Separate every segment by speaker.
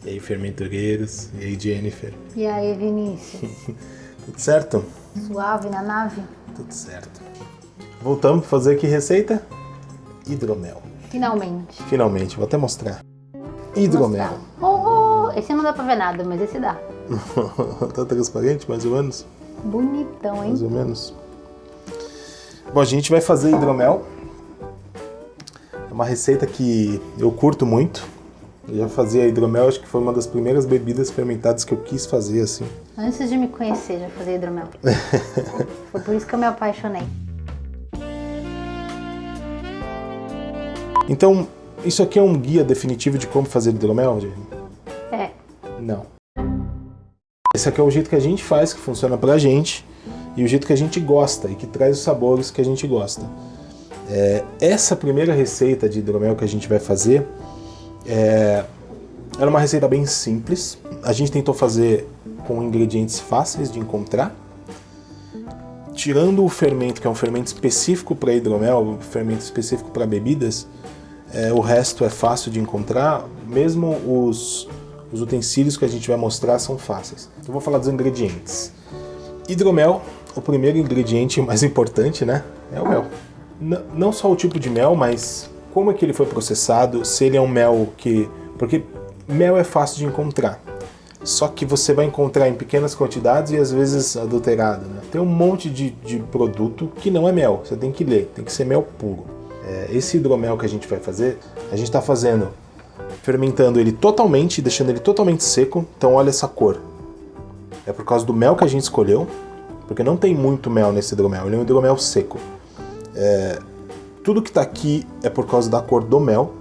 Speaker 1: E aí, fermentureiros? E aí, Jennifer?
Speaker 2: E aí, Vinícius?
Speaker 1: Tudo certo?
Speaker 2: Suave na nave?
Speaker 1: Tudo certo. Voltamos para fazer que receita? Hidromel.
Speaker 2: Finalmente.
Speaker 1: Finalmente, vou até mostrar. Hidromel.
Speaker 2: Esse não dá pra ver nada, mas esse dá.
Speaker 1: Tá transparente, mais ou menos?
Speaker 2: Bonitão, hein?
Speaker 1: Mais ou menos. Bom, a gente vai fazer hidromel. É uma receita que eu curto muito. Eu já fazia hidromel, acho que foi uma das primeiras bebidas fermentadas que eu quis fazer, assim.
Speaker 2: Antes de me conhecer, já fazia hidromel. Foi por isso que eu me apaixonei.
Speaker 1: Então, isso aqui é um guia definitivo de como fazer hidromel, Jenny?
Speaker 2: É.
Speaker 1: Não. Esse aqui é o jeito que a gente faz, que funciona pra gente, e o jeito que a gente gosta, e que traz os sabores que a gente gosta. Essa primeira receita de hidromel que a gente vai fazer, ela é uma receita bem simples. A gente tentou fazer com ingredientes fáceis de encontrar. Tirando o fermento, que é um fermento específico para hidromel, um fermento específico para bebidas, o resto é fácil de encontrar. Mesmo os utensílios que a gente vai mostrar são fáceis. Eu vou falar dos ingredientes. Hidromel, o primeiro ingrediente mais importante, né, é o mel. Não só o tipo de mel, mas como é que ele foi processado, se ele é um mel que... Porque mel é fácil de encontrar, só que você vai encontrar em pequenas quantidades e às vezes adulterado, né? Tem um monte de produto que não é mel, você tem que ler, tem que ser mel puro. Esse hidromel que a gente vai fazer, a gente está fazendo, fermentando ele totalmente, deixando ele totalmente seco. Então olha essa cor, é por causa do mel que a gente escolheu, porque não tem muito mel nesse hidromel, ele é um hidromel seco. Tudo que está aqui é por causa da cor do mel.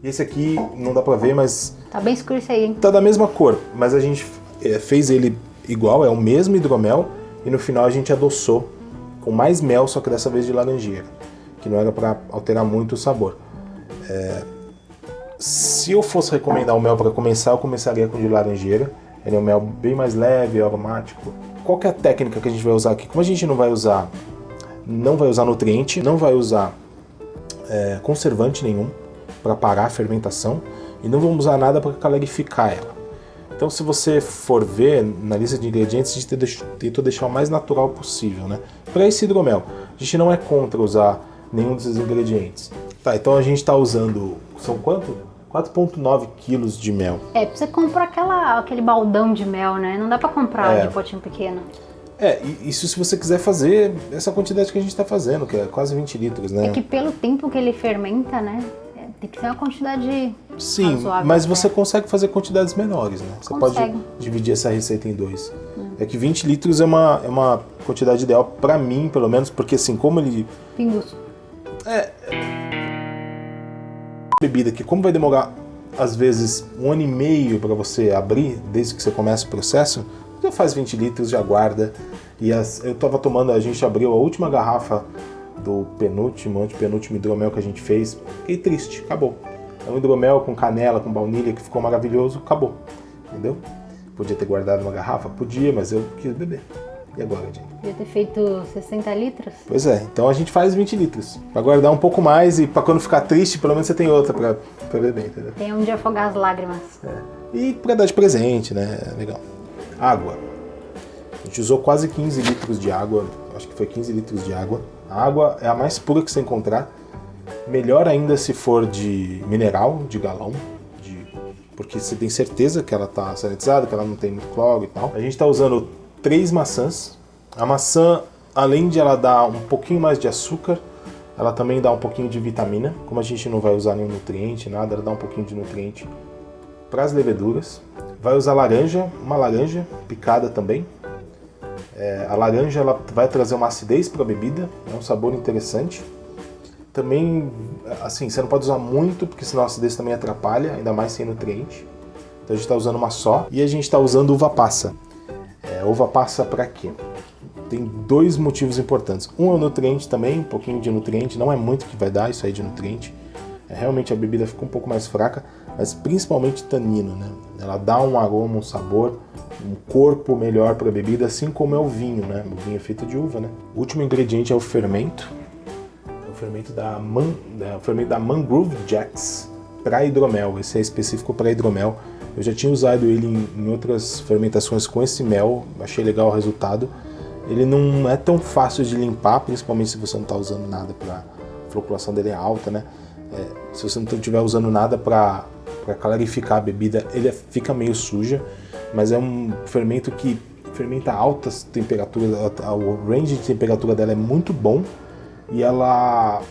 Speaker 1: E esse aqui não dá pra ver, mas...
Speaker 2: Tá bem escuro isso aí, hein?
Speaker 1: Tá da mesma cor, mas a gente fez ele igual, é o mesmo hidromel. E no final a gente adoçou com mais mel, só que dessa vez de laranjeira, que não era pra alterar muito o sabor. Se eu fosse recomendar o mel para começar, eu começaria com de laranjeira. Ele é um mel bem mais leve, aromático. Qual que é a técnica que a gente vai usar aqui? Como a gente não vai usar nutriente, não vai usar conservante nenhum para parar a fermentação, e não vamos usar nada para calorificar ela. Então, se você for ver na lista de ingredientes, a gente tentou deixar o mais natural possível, né? Para esse hidromel, a gente não é contra usar nenhum desses ingredientes. Tá, então a gente está usando, são quanto? 4,9 quilos de mel.
Speaker 2: Você compra aquele baldão de mel, né? Não dá para comprar de potinho pequeno.
Speaker 1: Isso se você quiser fazer essa quantidade que a gente está fazendo, que é quase 20 litros, né?
Speaker 2: É que pelo tempo que ele fermenta, né? Tem que ser uma quantidade razoável.
Speaker 1: Mas você consegue fazer quantidades menores, né? Você
Speaker 2: Consegue.
Speaker 1: pode dividir essa receita em dois. É que 20 litros é uma quantidade ideal pra mim, pelo menos, porque assim, como ele...
Speaker 2: Pingus.
Speaker 1: Bebida que como vai demorar, às vezes, 1 ano e meio pra você abrir, desde que você começa o processo, já faz 20 litros, já guarda. E eu tava tomando, a gente abriu a última garrafa do antepenúltimo hidromel que a gente fez. Fiquei triste, acabou. É um hidromel com canela, com baunilha, que ficou maravilhoso, acabou. Entendeu? Podia ter guardado uma garrafa? Podia, mas eu quis beber. E agora, gente?
Speaker 2: Podia ter feito 60 litros?
Speaker 1: Pois é, então a gente faz 20 litros. Pra guardar um pouco mais e pra quando ficar triste, pelo menos você tem outra pra beber, entendeu?
Speaker 2: Tem onde afogar as lágrimas.
Speaker 1: E pra dar de presente, né? Legal. Água. A gente usou quase 15 litros de água, acho que foi 15 litros de água. A água é a mais pura que você encontrar. Melhor ainda se for de mineral, de galão, porque você tem certeza que ela está sanitizada, que ela não tem muito cloro e tal. A gente está usando 3 maçãs. A maçã, além de ela dar um pouquinho mais de açúcar, ela também dá um pouquinho de vitamina. Como a gente não vai usar nenhum nutriente, nada, ela dá um pouquinho de nutriente para as leveduras. Vai usar uma laranja picada também. A laranja ela vai trazer uma acidez para a bebida, é um sabor interessante. Também, assim, você não pode usar muito, porque senão a acidez também atrapalha, ainda mais sem nutriente. Então a gente está usando uma só. E a gente está usando uva passa. Uva passa para quê? Tem 2 motivos importantes. Um é o nutriente também, um pouquinho de nutriente, não é muito que vai dar isso aí de nutriente. Realmente a bebida fica um pouco mais fraca, mas principalmente tanino, né? Ela dá um aroma, um sabor um corpo melhor para a bebida, assim como é o vinho, né? O vinho é feito de uva, né? O último ingrediente é o fermento. É o fermento da Mangrove Jacks para hidromel. Esse é específico para hidromel. Eu já tinha usado ele em outras fermentações com esse mel, achei legal o resultado. Ele não é tão fácil de limpar, principalmente se você não está usando nada a floculação dele é alta, né? Se você não estiver usando nada para clarificar a bebida, ele fica meio suja, mas é um fermento que fermenta a altas temperaturas, o range de temperatura dela é muito bom e ela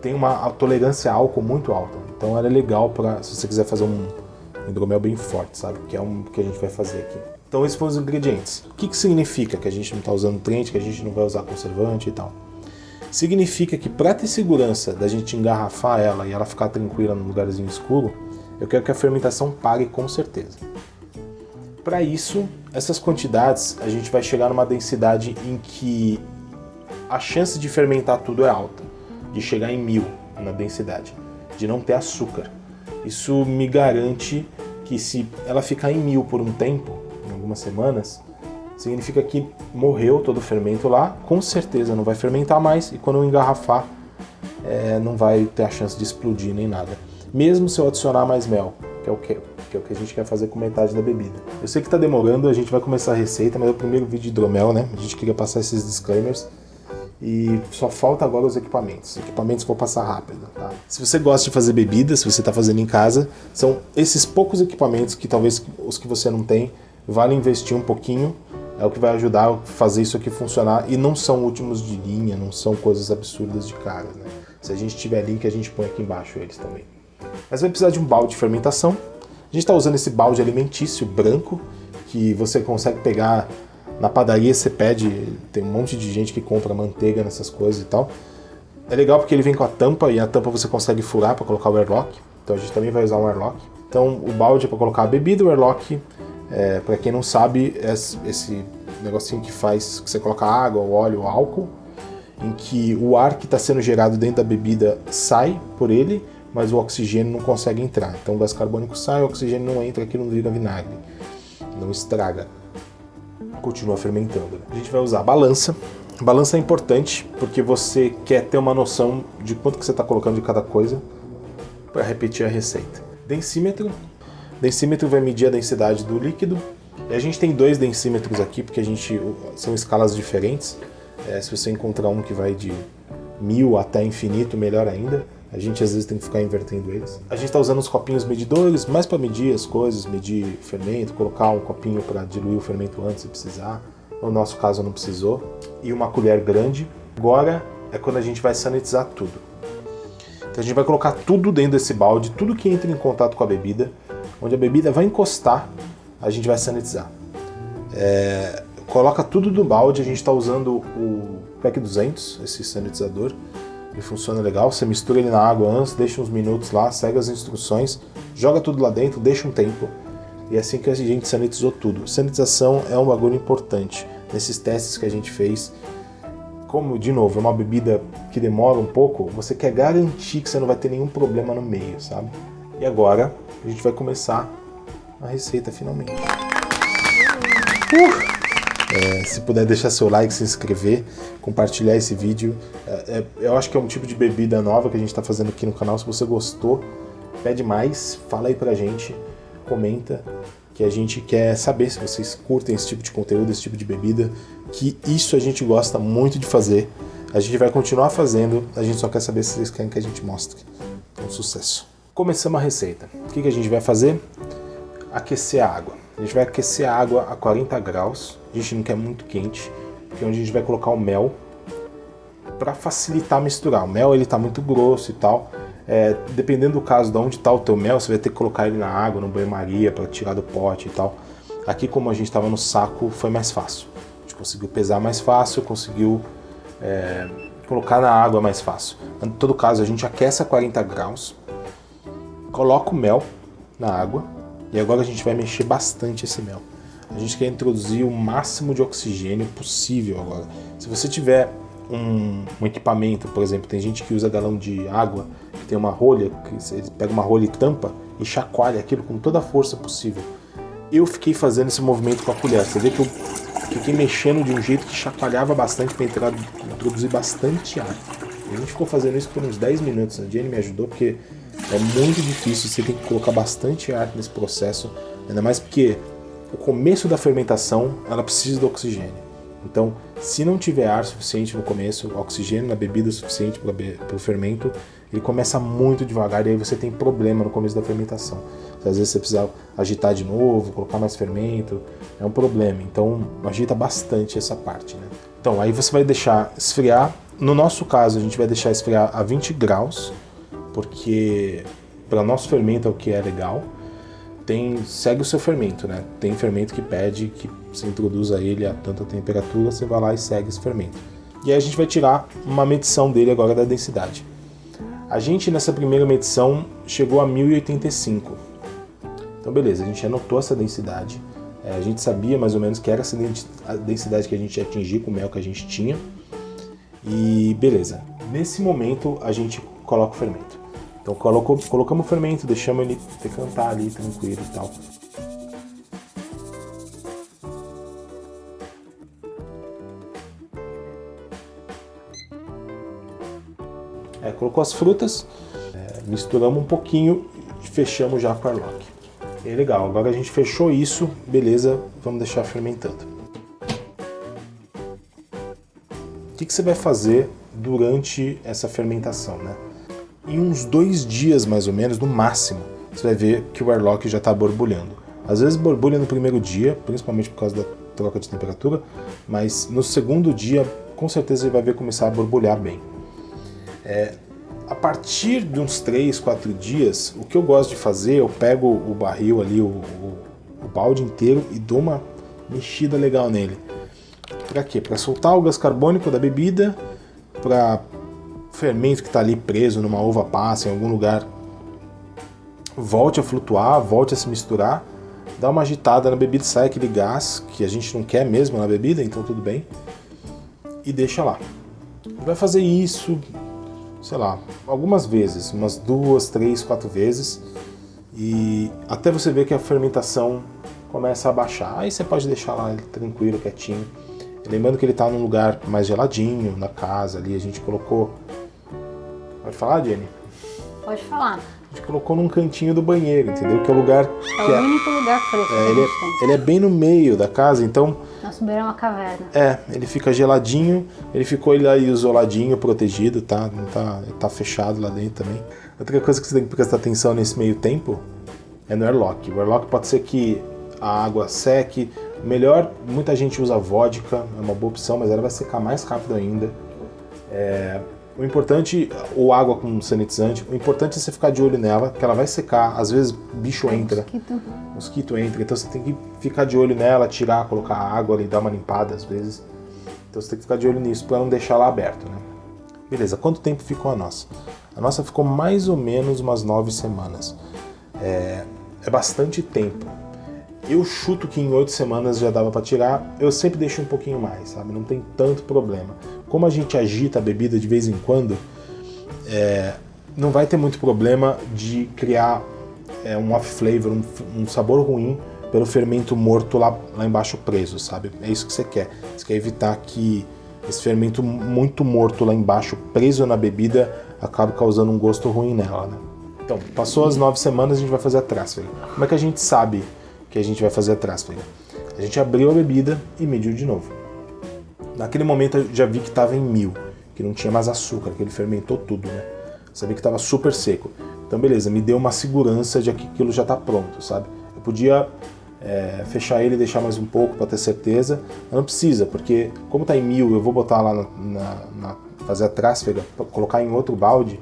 Speaker 1: tem uma tolerância a álcool muito alta. Então ela é legal para se você quiser fazer um hidromel bem forte, sabe? Que é o que a gente vai fazer aqui. Então esses foram os ingredientes. O que significa que a gente não está usando Trent, que a gente não vai usar conservante e tal? Significa que para ter segurança da gente engarrafar ela e ela ficar tranquila num lugarzinho escuro, eu quero que a fermentação pare com certeza. Para isso, essas quantidades, a gente vai chegar numa densidade em que a chance de fermentar tudo é alta, de chegar em 1000 na densidade, de não ter açúcar. Isso me garante que se ela ficar em 1000 por um tempo, em algumas semanas, significa que morreu todo o fermento lá, com certeza não vai fermentar mais e quando eu engarrafar não vai ter a chance de explodir nem nada. Mesmo se eu adicionar mais mel, que é o que a gente quer fazer com metade da bebida. Eu sei que está demorando, a gente vai começar a receita, mas é o primeiro vídeo de hidromel, né? A gente queria passar esses disclaimers e só falta agora os equipamentos. Os equipamentos vou passar rápido, tá? Se você gosta de fazer bebida, se você está fazendo em casa, são esses poucos equipamentos que talvez os que você não tem, vale investir um pouquinho. É o que vai ajudar a fazer isso aqui funcionar e não são últimos de linha, não são coisas absurdas de cara, né? Se a gente tiver link, a gente põe aqui embaixo eles também. Mas vai precisar de um balde de fermentação. A gente está usando esse balde alimentício branco, que você consegue pegar na padaria, você pede, tem um monte de gente que compra manteiga nessas coisas e tal. É legal porque ele vem com a tampa e a tampa você consegue furar para colocar o airlock, então a gente também vai usar um airlock. Então o balde é para colocar a bebida, o airlock, para quem não sabe, é esse negocinho que faz que você coloca água, o óleo, o álcool, em que o ar que está sendo gerado dentro da bebida sai por ele, mas o oxigênio não consegue entrar. Então o gás carbônico sai, o oxigênio não entra aqui, não vira vinagre, não estraga, continua fermentando. A gente vai usar a balança. A balança é importante porque você quer ter uma noção de quanto que você está colocando de cada coisa para repetir a receita. Densímetro. Densímetro vai medir a densidade do líquido. E a gente tem 2 densímetros aqui porque são escalas diferentes. Se você encontrar um que vai de 1000 até infinito, melhor ainda. A gente às vezes tem que ficar invertendo eles. A gente está usando os copinhos medidores, mais para medir as coisas, medir fermento, colocar um copinho para diluir o fermento antes se precisar. No nosso caso não precisou. E uma colher grande. Agora é quando a gente vai sanitizar tudo. Então a gente vai colocar tudo dentro desse balde, tudo que entra em contato com a bebida. Onde a bebida vai encostar, a gente vai sanitizar. Coloca tudo no balde, a gente está usando o PEC 200, esse sanitizador. Ele funciona legal, você mistura ele na água antes, deixa uns minutos lá, segue as instruções, joga tudo lá dentro, deixa um tempo. E é assim que a gente sanitizou tudo. Sanitização é um bagulho importante. Nesses testes que a gente fez, como, de novo, é uma bebida que demora um pouco, você quer garantir que você não vai ter nenhum problema no meio, sabe? E agora, a gente vai começar a receita finalmente. Se puder deixar seu like, se inscrever, compartilhar esse vídeo. Eu acho que é um tipo de bebida nova que a gente está fazendo aqui no canal. Se você gostou, pede mais, fala aí pra gente, comenta, que a gente quer saber se vocês curtem esse tipo de conteúdo, esse tipo de bebida, que isso a gente gosta muito de fazer. A gente vai continuar fazendo, a gente só quer saber se vocês querem que a gente mostre. Então, sucesso! Começamos a receita. O que a gente vai fazer? Aquecer a água. A gente vai aquecer a água a 40 graus. A gente não quer muito quente, porque é onde a gente vai colocar o mel para facilitar misturar. O mel ele está muito grosso e tal. Dependendo do caso de onde está o teu mel, você vai ter que colocar ele na água, no banho-maria, para tirar do pote e tal. Aqui, como a gente estava no saco, foi mais fácil. A gente conseguiu pesar mais fácil, conseguiu colocar na água mais fácil. Em todo caso, a gente aquece a 40 graus, coloca o mel na água e agora a gente vai mexer bastante esse mel. A gente quer introduzir o máximo de oxigênio possível agora. Se você tiver um equipamento, por exemplo, tem gente que usa galão de água, que tem uma rolha, que você pega uma rolha e tampa e chacoalha aquilo com toda a força possível. eu fiquei fazendo esse movimento com a colher. Você vê que eu fiquei mexendo de um jeito que chacoalhava bastante para introduzir bastante ar. A gente ficou fazendo isso por uns 10 minutos. A Jenny me ajudou porque é muito difícil, você tem que colocar bastante ar nesse processo, ainda mais porque o começo da fermentação ela precisa do oxigênio. Então, se não tiver ar suficiente no começo, oxigênio na bebida suficiente para o fermento, ele começa muito devagar e aí você tem problema no começo da fermentação. Às vezes você precisa agitar de novo, colocar mais fermento, é um problema. Então, agita bastante essa parte, né? Então, aí você vai deixar esfriar. No nosso caso, a gente vai deixar esfriar a 20 graus, porque para nosso fermento é o que é legal. Segue o seu fermento, né? Tem fermento que pede que você introduza ele a tanta temperatura, você vai lá e segue esse fermento. E aí a gente vai tirar uma medição dele agora da densidade. A gente nessa primeira medição chegou a 1085. Então beleza, a gente anotou essa densidade. A gente sabia mais ou menos que era essa a densidade que a gente ia atingir com o mel que a gente tinha. E beleza, nesse momento a gente coloca o fermento. Então colocamos o fermento, deixamos ele decantar ali tranquilo e tal. Colocou as frutas, misturamos um pouquinho e fechamos já com o airlock. E legal, agora a gente fechou isso, beleza, vamos deixar fermentando. O que você vai fazer durante essa fermentação, né? Em uns 2 dias, mais ou menos, no máximo, você vai ver que o airlock já está borbulhando. Às vezes borbulha no primeiro dia, principalmente por causa da troca de temperatura, mas no segundo dia, com certeza você vai ver começar a borbulhar bem. A partir de uns 3, 4 dias, o que eu gosto de fazer, eu pego o barril ali, o balde inteiro e dou uma mexida legal nele. Para quê? Para soltar o gás carbônico da bebida, para fermento que está ali preso numa uva passa em algum lugar volte a flutuar, volte a se misturar, dá uma agitada na bebida, sai aquele gás que a gente não quer mesmo na bebida, então tudo bem, e deixa lá. Vai fazer isso, sei lá, algumas vezes, umas 2, 3, 4 vezes, e até você ver que a fermentação começa a baixar. Aí você pode deixar lá ele tranquilo, quietinho. Lembrando que ele está num lugar mais geladinho, na casa ali, a gente colocou... Pode falar, Jenny?
Speaker 2: Pode falar.
Speaker 1: A gente colocou num cantinho do banheiro, entendeu? Que é o lugar...
Speaker 2: É o único lugar fresco que a gente tem.
Speaker 1: Ele é bem no meio da casa, então...
Speaker 2: Nosso banheiro é uma caverna.
Speaker 1: Ele fica geladinho, ele ficou aí isoladinho, protegido, tá? Não tá fechado lá dentro também. Outra coisa que você tem que prestar atenção nesse meio tempo é no airlock. O airlock pode ser que a água seque. Melhor, muita gente usa vodka, é uma boa opção, mas ela vai secar mais rápido ainda. O importante, ou água com sanitizante, o importante é você ficar de olho nela, que ela vai secar, às vezes bicho entra, mosquito entra, então você tem que ficar de olho nela, tirar, colocar água ali, dar uma limpada às vezes. Então você tem que ficar de olho nisso para não deixar ela aberta, né? Beleza, quanto tempo ficou a nossa? A nossa ficou mais ou menos umas 9 semanas. É bastante tempo. Eu chuto que em 8 semanas já dava para tirar, eu sempre deixo um pouquinho mais, sabe? Não tem tanto problema. Como a gente agita a bebida de vez em quando, não vai ter muito problema de criar um off-flavor, um sabor ruim pelo fermento morto lá embaixo preso, sabe? É isso que você quer. Você quer evitar que esse fermento muito morto lá embaixo, preso na bebida, acabe causando um gosto ruim nela, né? Então, passou as 9 semanas, a gente vai fazer a transfer. Como é que a gente sabe que a gente vai fazer a transfer? A gente abriu a bebida e mediu de novo. Naquele momento eu já vi que estava em 1000, que não tinha mais açúcar, que ele fermentou tudo, né? Sabia que estava super seco. Então beleza, me deu uma segurança de que aquilo já está pronto, sabe? Eu podia fechar ele e deixar mais um pouco para ter certeza, mas não precisa, porque como está em 1000, eu vou botar lá fazer a transfer, colocar em outro balde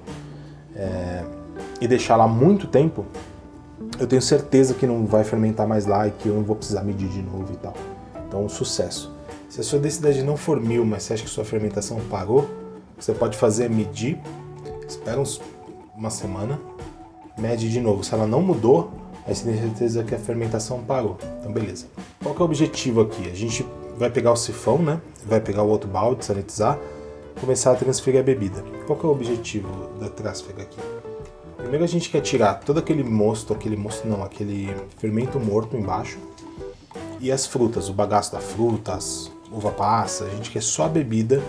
Speaker 1: e deixar lá muito tempo, eu tenho certeza que não vai fermentar mais lá e que eu não vou precisar medir de novo e tal. Então, sucesso. Se a sua densidade não for 1000, mas você acha que sua fermentação parou, você pode medir, espera uma semana, mede de novo. Se ela não mudou, aí você tem certeza que a fermentação parou. Então, beleza. Qual que é o objetivo aqui? A gente vai pegar o sifão, né? Vai pegar o outro balde, sanitizar, começar a transferir a bebida. Qual que é o objetivo da transfer aqui? Primeiro a gente quer tirar todo aquele mosto não, aquele fermento morto embaixo. E as frutas, o bagaço da fruta, as uva passa, a gente quer só a bebida.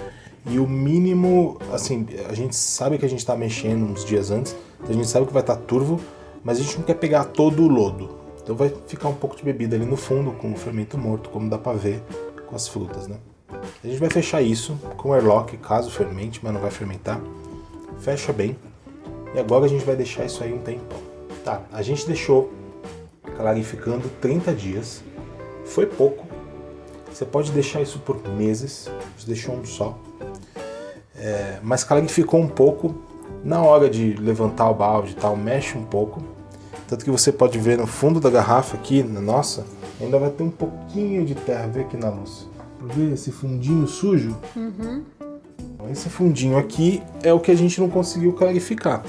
Speaker 1: E o mínimo, assim, a gente sabe que a gente tá mexendo uns dias antes, então a gente sabe que vai estar turvo, mas a gente não quer pegar todo o lodo. Então vai ficar um pouco de bebida ali no fundo, com o fermento morto, como dá pra ver com as frutas, né? A gente vai fechar isso com airlock, caso fermente, mas não vai fermentar. Fecha bem. E agora a gente vai deixar isso aí um tempão. Tá, a gente deixou clarificando 30 dias. Foi pouco. Você pode deixar isso por meses. A gente deixou um só. Mas clarificou um pouco. Na hora de levantar o balde e tal, mexe um pouco. Tanto que você pode ver no fundo da garrafa aqui, na nossa, ainda vai ter um pouquinho de terra. Vê aqui na luz. Vê esse fundinho sujo?
Speaker 2: Uhum.
Speaker 1: Esse fundinho aqui é o que a gente não conseguiu clarificar.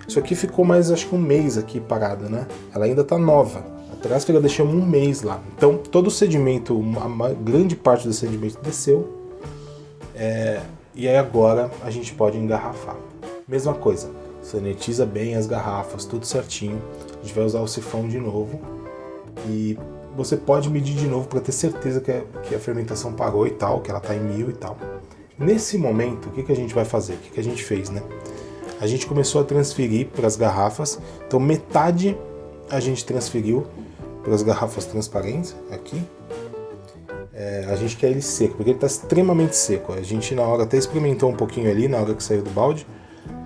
Speaker 1: Isso aqui ficou mais, acho que um mês aqui parado, né? Ela ainda tá nova. Atrás já deixamos um mês lá. Então todo o sedimento, uma grande parte do sedimento desceu. E aí agora a gente pode engarrafar. Mesma coisa, sanitiza bem as garrafas, tudo certinho. A gente vai usar o sifão de novo. E você pode medir de novo para ter certeza que a fermentação parou e tal, que ela tá em 1000 e tal. Nesse momento, o que a gente vai fazer? O que a gente fez, né? A gente começou a transferir para as garrafas. Então metade a gente transferiu para as garrafas transparentes, aqui. A gente quer ele seco, porque ele está extremamente seco. A gente na hora até experimentou um pouquinho ali, na hora que saiu do balde.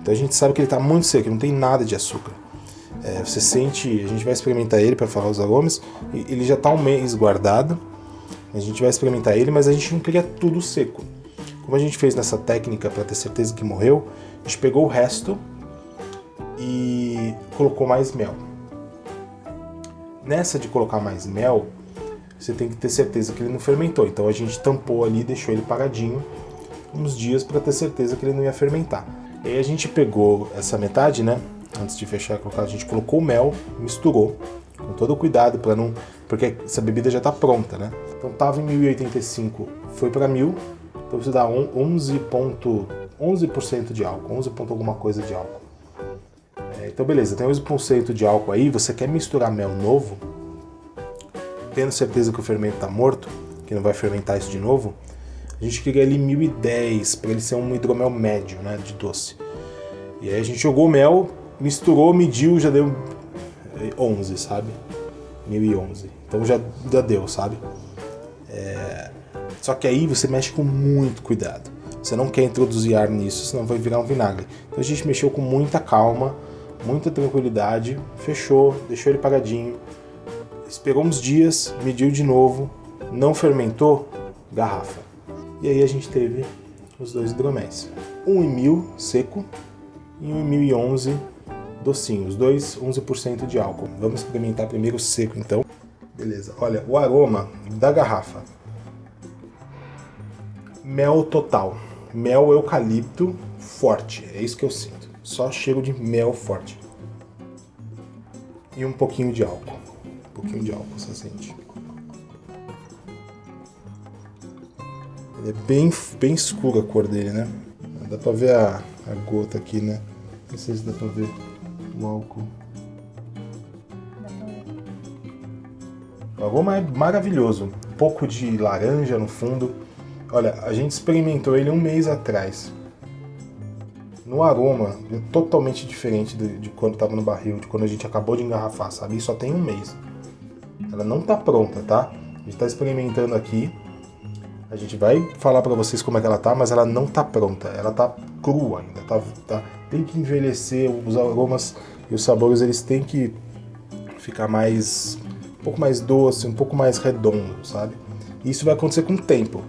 Speaker 1: Então a gente sabe que ele está muito seco, não tem nada de açúcar. Você sente, a gente vai experimentar ele para falar os aromas. Ele já está um mês guardado. A gente vai experimentar ele, mas a gente não queria tudo seco. Como a gente fez nessa técnica para ter certeza que morreu, a gente pegou o resto e colocou mais mel. Nessa de colocar mais mel, você tem que ter certeza que ele não fermentou. Então a gente tampou ali e deixou ele paradinho uns dias para ter certeza que ele não ia fermentar. E aí a gente pegou essa metade, né? Antes de fechar, a gente colocou o mel, misturou com todo o cuidado para não, porque essa bebida já está pronta, né? Então tava em 1085, foi para 1000, então isso dá 11% de álcool, 11 ponto alguma coisa de álcool. Então beleza, tem 11% de álcool aí, você quer misturar mel novo, tendo certeza que o fermento está morto, que não vai fermentar isso de novo, a gente queria ali 1010 para ele ser um hidromel médio, né, de doce. E aí a gente jogou o mel, misturou, mediu, já deu 11, sabe? 1011. Então já deu, sabe? Só que aí você mexe com muito cuidado. Você não quer introduzir ar nisso, senão vai virar um vinagre. Então a gente mexeu com muita calma, muita tranquilidade, fechou, deixou ele paradinho, esperou uns dias, mediu de novo, não fermentou, garrafa. E aí a gente teve os dois hidroméis. Um em 1000 seco e um em 1011 docinho. Os dois 11% de álcool. Vamos experimentar primeiro o seco então. Beleza, olha o aroma da garrafa. Mel total. Mel eucalipto forte, é isso que eu sinto. Só cheiro de mel forte. E um pouquinho de álcool. Um pouquinho de álcool, você sente. Ele é bem escuro a cor dele, né? Dá pra ver a gota aqui, né? Não sei se dá pra ver o álcool. O aroma é maravilhoso. Um pouco de laranja no fundo. Olha, a gente experimentou ele um mês atrás. No aroma, é totalmente diferente de quando estava no barril, de quando a gente acabou de engarrafar, sabe? E só tem um mês. Ela não tá pronta, tá? A gente tá experimentando aqui. A gente vai falar pra vocês como é que ela tá, mas ela não tá pronta. Ela tá crua ainda, tem que envelhecer, os aromas e os sabores eles têm que ficar um pouco mais doce, um pouco mais redondo, sabe? E isso vai acontecer com o tempo.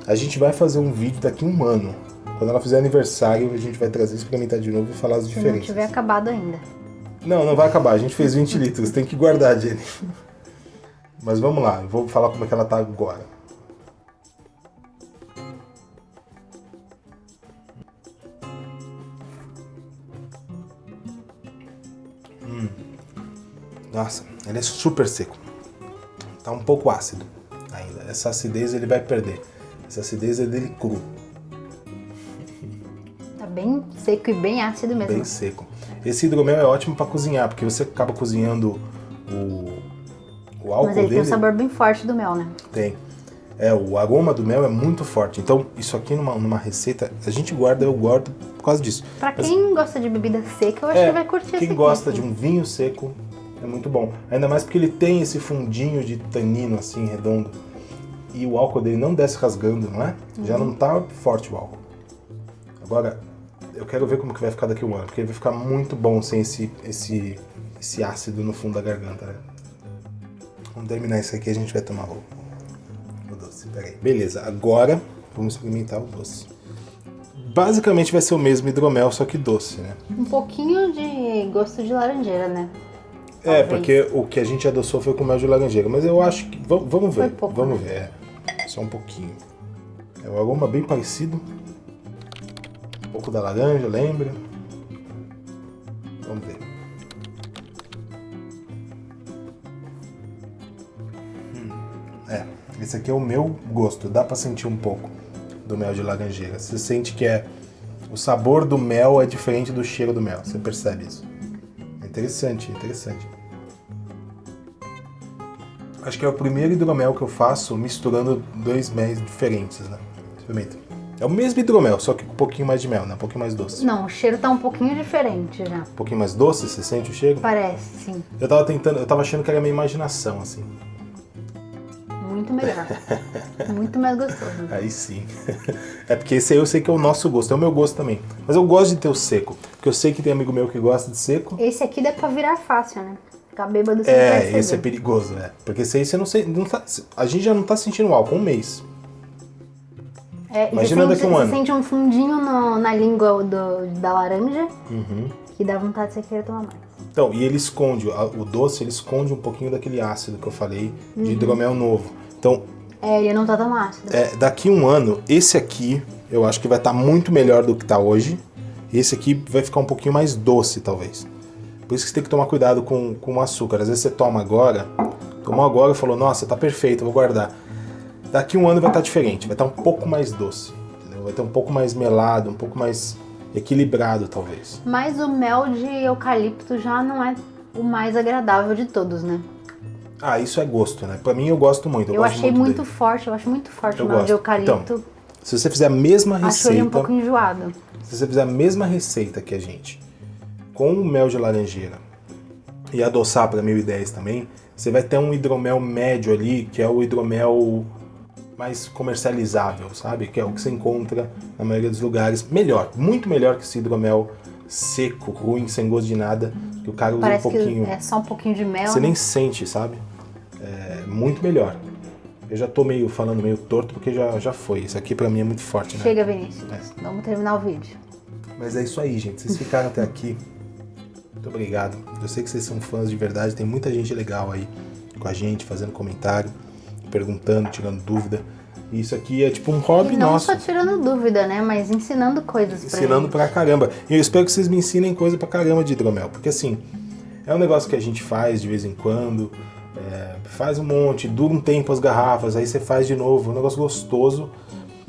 Speaker 1: A gente vai fazer um vídeo daqui a um ano. Quando ela fizer aniversário, a gente vai trazer, experimentar de novo e falar as diferenças.
Speaker 2: Se não tiver acabado ainda.
Speaker 1: Não vai acabar. A gente fez 20 litros, tem que guardar, Jenny. Mas vamos lá, eu vou falar como é que ela tá agora. Nossa, ele é super seco. Tá um pouco ácido ainda. Essa acidez ele vai perder. Essa acidez é dele cru.
Speaker 2: Tá bem seco e bem ácido mesmo.
Speaker 1: Bem seco. Esse hidromel é ótimo para cozinhar, porque você acaba cozinhando o álcool
Speaker 2: Mas ele
Speaker 1: dele.
Speaker 2: tem um sabor bem forte do mel, né?
Speaker 1: Tem. O aroma do mel é muito forte. Então, isso aqui numa receita, a gente guarda, eu guardo por causa disso.
Speaker 2: Pra quem gosta de bebida seca, eu acho que vai curtir esse aqui.
Speaker 1: Quem gosta de um vinho seco, é muito bom. Ainda mais porque ele tem esse fundinho de tanino, assim, redondo. E o álcool dele não desce rasgando, não é? Já não tá forte o álcool. Agora, eu quero ver como que vai ficar daqui a um ano, porque ele vai ficar muito bom sem esse ácido no fundo da garganta, né? Vamos terminar isso aqui e a gente vai tomar o doce. Peraí. Beleza, agora vamos experimentar o doce. Basicamente vai ser o mesmo hidromel, só que doce, né?
Speaker 2: Um pouquinho de gosto de laranjeira, né?
Speaker 1: É,
Speaker 2: Talvez.
Speaker 1: porque o que a gente adoçou foi com mel de laranjeira, mas eu acho que... Vamos ver,
Speaker 2: Foi pouco,
Speaker 1: vamos
Speaker 2: né?
Speaker 1: ver. Só um pouquinho. É um aroma bem parecido. Um pouco da laranja, lembra? Vamos ver. Esse aqui é o meu gosto. Dá pra sentir um pouco do mel de laranjeira. Você sente que o sabor do mel é diferente do cheiro do mel. Você percebe isso? É interessante, interessante. Acho que é o primeiro hidromel que eu faço misturando 2 mel diferentes, né? Experimenta. É o mesmo hidromel, só que com um pouquinho mais de mel, né? Um pouquinho mais doce.
Speaker 2: Não, o cheiro tá um pouquinho diferente já.
Speaker 1: Um pouquinho mais doce, você sente o cheiro?
Speaker 2: Parece, sim.
Speaker 1: Eu tava achando que era minha imaginação, assim.
Speaker 2: Muito melhor. Muito mais gostoso.
Speaker 1: Aí sim. É porque esse aí eu sei que é o nosso gosto, é o meu gosto também. Mas eu gosto de ter o seco, porque eu sei que tem amigo meu que gosta de seco.
Speaker 2: Esse aqui dá pra virar fácil, né? Ficar bêbado sem perceber.
Speaker 1: Esse é perigoso, Porque esse aí você não tá, a gente já não tá sentindo álcool um mês. Imagina daqui a um ano.
Speaker 2: Você sente um fundinho na língua da laranja, que dá vontade de você querer tomar mais.
Speaker 1: Então, e ele esconde, o doce, ele esconde um pouquinho daquele ácido que eu falei, de hidromel novo. Então,
Speaker 2: ele não tá tão ácido.
Speaker 1: Daqui a um ano, esse aqui, eu acho que vai estar muito melhor do que tá hoje. Esse aqui vai ficar um pouquinho mais doce, talvez. Por isso que você tem que tomar cuidado com o açúcar. Às vezes você tomou agora e falou, nossa, tá perfeito, vou guardar. Daqui a um ano vai estar diferente, vai estar um pouco mais doce, entendeu? Vai estar um pouco mais melado, um pouco mais equilibrado, talvez.
Speaker 2: Mas o mel de eucalipto já não é o mais agradável de todos, né?
Speaker 1: Ah, isso é gosto, né? Pra mim eu gosto muito.
Speaker 2: Eu achei muito
Speaker 1: dele.
Speaker 2: forte, eu acho muito forte
Speaker 1: Eu
Speaker 2: o mel
Speaker 1: gosto.
Speaker 2: de eucalipto.
Speaker 1: Então, se você fizer a mesma
Speaker 2: Acho ele
Speaker 1: receita,
Speaker 2: um pouco enjoado.
Speaker 1: se você fizer a mesma receita que a gente, com o mel de laranjeira e adoçar para 1010 também, você vai ter um hidromel médio ali, que é o hidromel mais comercializável, sabe? Que é o que você encontra na maioria dos lugares. Melhor, muito melhor que esse hidromel seco, ruim, sem gosto de nada, que o cara usa
Speaker 2: Parece
Speaker 1: um pouquinho.
Speaker 2: que é só um pouquinho de mel.
Speaker 1: Você
Speaker 2: né?
Speaker 1: nem sente, sabe? É muito melhor. Eu já tô falando meio torto porque já foi. Isso aqui pra mim é muito forte, né?
Speaker 2: Chega, Vinícius. Vamos terminar o vídeo.
Speaker 1: Mas é isso aí, gente. Vocês ficaram até aqui. Muito obrigado. Eu sei que vocês são fãs de verdade. Tem muita gente legal aí com a gente, fazendo comentário, perguntando, tirando dúvida. E isso aqui é tipo um hobby
Speaker 2: E não
Speaker 1: nosso.
Speaker 2: só tirando dúvida, né? Mas ensinando coisas pra
Speaker 1: Ensinando
Speaker 2: gente.
Speaker 1: pra caramba. E eu espero que vocês me ensinem coisa pra caramba de hidromel. Porque assim, é um negócio que a gente faz de vez em quando. Faz um monte, dura um tempo as garrafas, aí você faz de novo. É um negócio gostoso.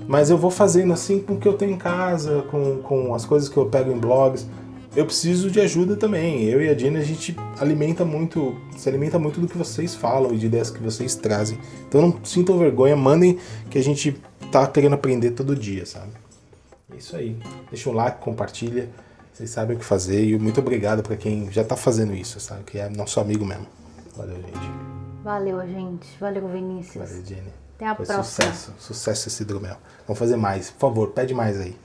Speaker 1: Mas eu vou fazendo assim com o que eu tenho em casa, com as coisas que eu pego em blogs. Eu preciso de ajuda também. Eu e a Jenny, a gente se alimenta muito do que vocês falam e de ideias que vocês trazem. Então não sintam vergonha, mandem que a gente tá querendo aprender todo dia, sabe? É isso aí. Deixa um like, compartilha. Vocês sabem o que fazer. E muito obrigado pra quem já tá fazendo isso, sabe? Que é nosso amigo mesmo. Valeu, gente.
Speaker 2: Valeu, gente. Valeu, Vinícius.
Speaker 1: Valeu, Jenny.
Speaker 2: Até a
Speaker 1: Foi
Speaker 2: próxima.
Speaker 1: sucesso esse hidromel. Vamos fazer mais. Por favor, pede mais aí.